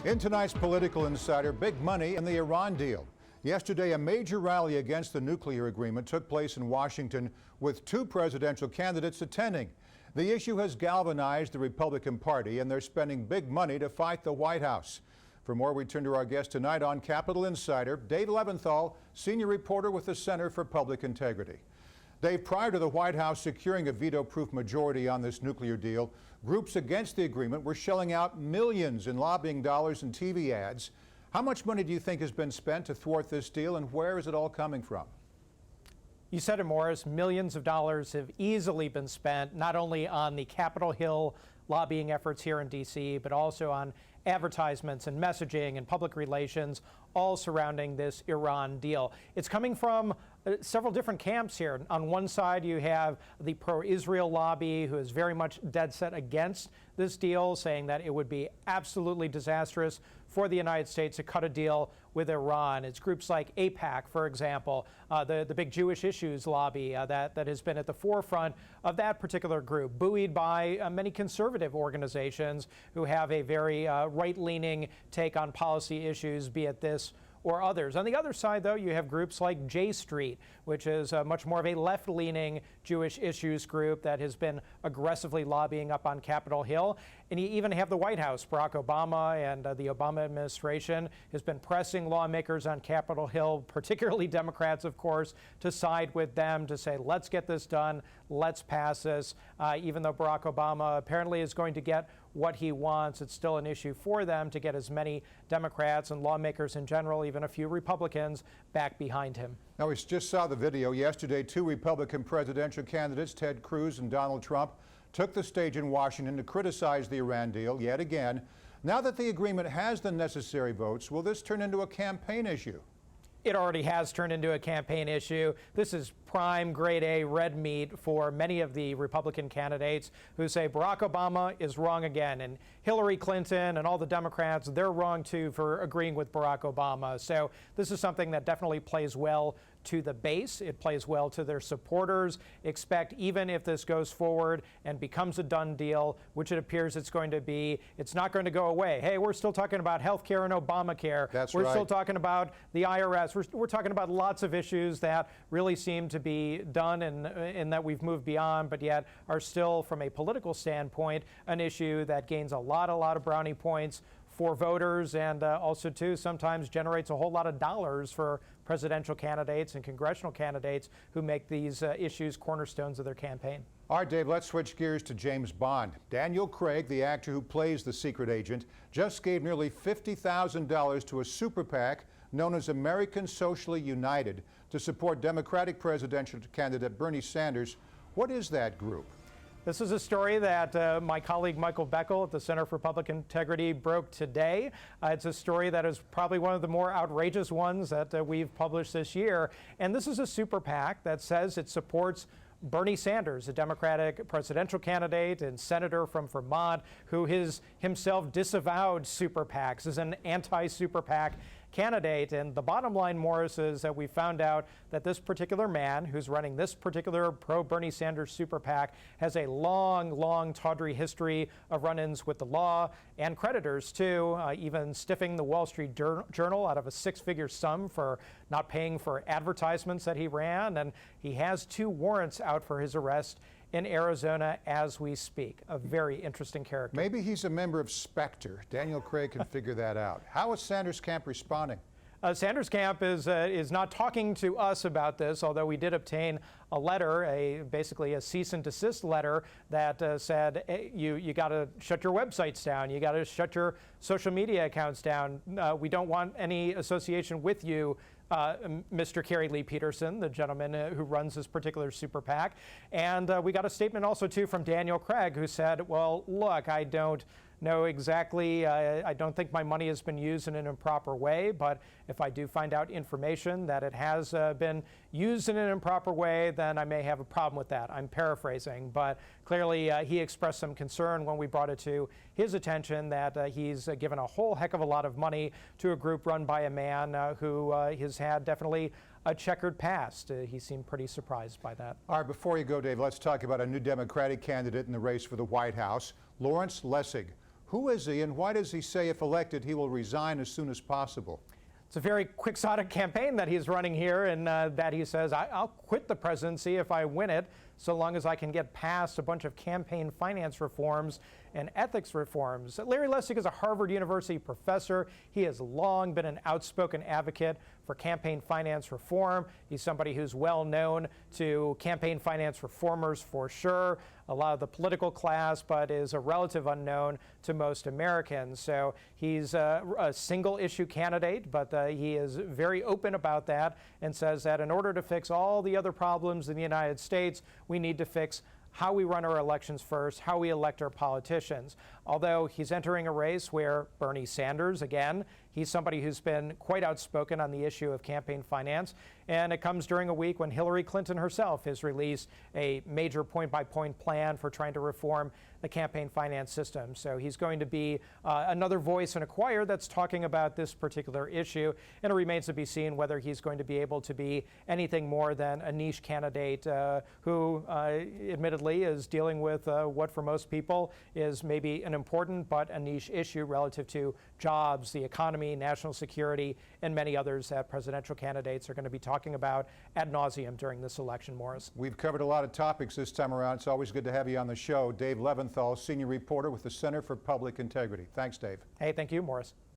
In tonight's Political Insider, big money in the Iran deal. Yesterday, a major rally against the nuclear agreement took place in Washington with two presidential candidates attending. The issue has galvanized the Republican Party, and they're spending big money to fight the White House. For more, we turn to our guest tonight on Capitol Insider, Dave Levinthal, senior reporter with the Center for Public Integrity. Dave, prior to the White House securing a veto-proof majority on this nuclear deal, groups against the agreement were shelling out millions in lobbying dollars and TV ads. How much money do you think has been spent to thwart this deal, and where is it all coming from? You said it, Morris. Millions of dollars have easily been spent, not only on the Capitol Hill lobbying efforts here in D.C., but also on advertisements and messaging and public relations, all surrounding this Iran deal. It's coming from several different camps here. On one side, you have the pro-Israel lobby, who is very much dead set against this deal, saying that it would be absolutely disastrous for the United States to cut a deal with Iran. It's groups like AIPAC, for example, the big Jewish issues lobby that has been at the forefront of that particular group, buoyed by many conservative organizations who have a very right-leaning take on policy issues, be it this or others. On the other side, though, you have groups like J Street, which is much more of a left-leaning Jewish issues group that has been aggressively lobbying up on Capitol Hill. And you even have the White House. Barack Obama and the Obama administration has been pressing lawmakers on Capitol Hill, particularly Democrats, of course, to side with them, to say, let's get this done, let's pass this. Even though Barack Obama apparently is going to get what he wants, it's still an issue for them to get as many Democrats and lawmakers in general, even a few Republicans, back behind him. Now, we just saw the video yesterday. Two Republican presidential candidates, Ted Cruz and Donald Trump, took the stage in Washington to criticize the Iran deal yet again. Now that the agreement has the necessary votes, will this turn into a campaign issue? It already has turned into a campaign issue. This is prime grade A red meat for many of the Republican candidates who say Barack Obama is wrong again, and Hillary Clinton and all the Democrats, they're wrong too for agreeing with Barack Obama. So this is something that definitely plays well to the base. It plays well to their supporters. Expect, even if this goes forward and becomes a done deal, which it appears it's going to be, it's not going to go away. Hey, we're still talking about health care and Obamacare. That's we're right. Still talking about the IRS. We're talking about lots of issues that really seem to be done and that we've moved beyond, but yet are still, from a political standpoint, an issue that gains a lot of brownie points for voters, and also, too, sometimes generates a whole lot of dollars for presidential candidates and congressional candidates who make these issues cornerstones of their campaign. All right, Dave, let's switch gears to James Bond. Daniel Craig, the actor who plays the secret agent, just gave nearly $50,000 to a super PAC known as American Socially United to support Democratic presidential candidate Bernie Sanders. What is that group? This is a story that my colleague Michael Beckel at the Center for Public Integrity broke today. It's a story that is probably one of the more outrageous ones that we've published this year. And this is a super PAC that says it supports Bernie Sanders, a Democratic presidential candidate and senator from Vermont, who himself disavowed super PACs, is an anti-super PAC candidate. And the bottom line, Morris, is that we found out that this particular man who's running this particular pro-Bernie Sanders super PAC has a long, tawdry history of run-ins with the law and creditors, too, even stiffing the Wall Street Journal out of a six-figure sum for not paying for advertisements that he ran. And he has 2 warrants out for his arrest in Arizona as we speak. A very interesting character. Maybe he's a member of Spectre. Daniel Craig can figure that out. How is Sanders' camp responding? Sanders' camp is not talking to us about this, although we did obtain a letter, basically a cease and desist letter that said, hey, you got to shut your websites down, you got to shut your social media accounts down. We don't want any association with you, Mr. Kerry Lee Peterson, the gentleman who runs this particular super PAC. And we got a statement also, too, from Daniel Craig, who said, well, look, I don't know exactly. I don't think my money has been used in an improper way, but if I do find out information that it has been used in an improper way, then I may have a problem with that. I'm paraphrasing, but clearly he expressed some concern when we brought it to his attention that he's given a whole heck of a lot of money to a group run by a man who has had definitely a checkered past. He seemed pretty surprised by that. All right, before you go, Dave, let's talk about a new Democratic candidate in the race for the White House, Lawrence Lessig, Who is he, and why does he say if elected he will resign as soon as possible? It's a very quixotic campaign that he's running here, and that he says, I'll quit the presidency if I win it, so long as I can get past a bunch of campaign finance reforms and ethics reforms. Larry Lessig is a Harvard University professor. He has long been an outspoken advocate for campaign finance reform. He's somebody who's well known to campaign finance reformers for sure, a lot of the political class, but is a relative unknown to most Americans. So he's a single issue candidate, but he is very open about that and says that in order to fix all the other problems in the United States, we need to fix how we run our elections first, how we elect our politicians. Although he's entering a race where Bernie Sanders, again, he's somebody who's been quite outspoken on the issue of campaign finance, and it comes during a week when Hillary Clinton herself has released a major point-by-point plan for trying to reform the campaign finance system. So he's going to be another voice in a choir that's talking about this particular issue, and it remains to be seen whether he's going to be able to be anything more than a niche candidate who admittedly is dealing with what for most people is maybe an important but a niche issue relative to jobs, the economy, national security, and many others that presidential candidates are going to be talking about ad nauseum during this election, Morris. We've covered a lot of topics this time around. It's always good to have you on the show. Dave Levinthal, senior reporter with the Center for Public Integrity. Thanks, Dave. Hey, thank you, Morris.